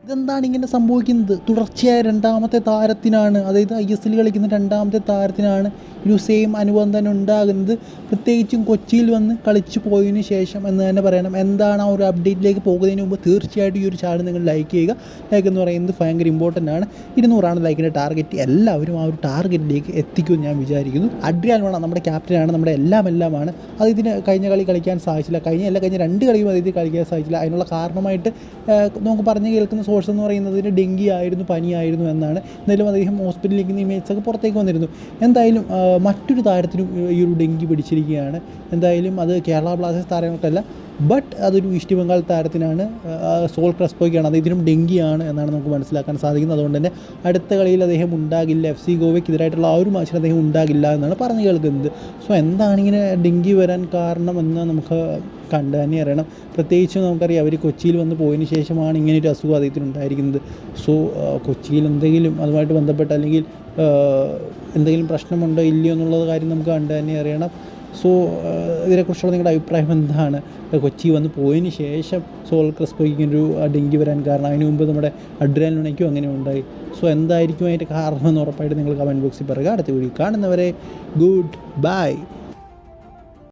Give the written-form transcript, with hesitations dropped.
ഇതെന്താണ് ഇങ്ങനെ സംഭവിക്കുന്നത്? തുടർച്ചയായ രണ്ടാമത്തെ താരത്തിനാണ്, അതായത് ISL കളിക്കുന്ന രണ്ടാമത്തെ താരത്തിനാണ് ഒരു സെയിം അനുഭവം തന്നെ ഉണ്ടാകുന്നത്. പ്രത്യേകിച്ചും കൊച്ചിയിൽ വന്ന് കളിച്ചു പോയതിന് ശേഷം എന്ന് തന്നെ പറയണം. എന്താണ് ആ ഒരു അപ്ഡേറ്റിലേക്ക് പോകുന്നതിന് മുമ്പ് തീർച്ചയായിട്ടും ഈ ഒരു ചാനൽ നിങ്ങൾ ലൈക്ക് ചെയ്യുക. ലൈക്ക് എന്ന് പറയുന്നത് ഭയങ്കര ഇമ്പോർട്ടൻ്റ് ആണ്. 200 ലൈക്കിൻ്റെ ടാർഗറ്റ്. എല്ലാവരും ആ ഒരു ടാർഗറ്റിലേക്ക് എത്തിക്കുമെന്ന് ഞാൻ വിചാരിക്കുന്നു. അഡ്രിയാൻ വേണം നമ്മുടെ ക്യാപ്റ്റനാണ്, നമ്മുടെ എല്ലാമാണ്. അത് ഇതിന് കഴിഞ്ഞ കളി കളിക്കാൻ സാധിച്ചില്ല. കഴിഞ്ഞ 2 കളിയും അത് ഇത് കളിക്കാൻ സാധിച്ചില്ല. അതിനുള്ള കാരണമായിട്ട് നമുക്ക് പറഞ്ഞു കേൾക്കുന്ന സോഴ്സ് എന്ന് പറയുന്നതിന് ഡെങ്കി ആയിരുന്നു, പനിയായിരുന്നു എന്നാണ്. എന്തായാലും അദ്ദേഹം ഹോസ്പിറ്റലിലേക്ക് ഇമേജൊക്കെ പുറത്തേക്ക് വന്നിരുന്നു. എന്തായാലും മറ്റൊരു താരത്തിനും ഈ ഒരു ഡെങ്കി പിടിച്ചിരിക്കുകയാണ്. എന്തായാലും അത് കേരള ബ്ലാസ്റ്റേഴ്സ് താരങ്ങൾക്കല്ല, ബട്ട് അതൊരു ഈസ്റ്റ് ബംഗാൾ താരത്തിനാണ്, സോൾ ക്രസ്പോയ്ക്കാണ്. അദ്ദേഹത്തിനും ഡെങ്കിയാണ് എന്നാണ് നമുക്ക് മനസ്സിലാക്കാൻ സാധിക്കുന്നത്. അതുകൊണ്ട് തന്നെ അടുത്ത കളിയിൽ അദ്ദേഹം ഉണ്ടാകില്ല. FC ഗോവയ്ക്കെതിരായിട്ടുള്ള ആ ഒരു മാച്ചിൽ അദ്ദേഹം ഉണ്ടാകില്ല എന്നാണ് പറഞ്ഞു കേൾക്കുന്നത്. സോ എന്താണ് ഇങ്ങനെ ഡെങ്കി വരാൻ കാരണമെന്ന് നമുക്ക് കണ്ടു തന്നെ അറിയണം. പ്രത്യേകിച്ചും നമുക്കറിയാം അവർ കൊച്ചിയിൽ വന്ന് പോയതിന് ശേഷമാണ് ഇങ്ങനെയൊരു അസുഖം അദ്ദേഹത്തിന് ഉണ്ടായിരിക്കുന്നത്. സോ കൊച്ചിയിൽ എന്തെങ്കിലും അതുമായിട്ട് ബന്ധപ്പെട്ട് അല്ലെങ്കിൽ എന്തെങ്കിലും പ്രശ്നമുണ്ടോ ഇല്ലയോ എന്നുള്ളത് കാര്യം നമുക്ക് കണ്ടു തന്നെ അറിയണം. സോ ഇതിനെക്കുറിച്ചുള്ള നിങ്ങളുടെ അഭിപ്രായം എന്താണ്? കൊച്ചി വന്ന് പോയതിന് ശേഷം സോൾ ക്രസ്പോയ്ക്ക് ഒരു ഡെങ്കി വരാൻ കാരണം, അതിന് മുമ്പ് നമ്മുടെ അഡ്രിയാൻ ലുണയ്ക്കും അങ്ങനെ ഉണ്ടായി. സോ എന്തായിരിക്കും അതിൻ്റെ കാരണമെന്ന് ഉറപ്പായിട്ട് നിങ്ങൾ കമൻറ്റ് ബോക്സിൽ പറയുക. അടുത്ത വീഡിയോ കാണുന്നവരെ ഗുഡ് ബൈ.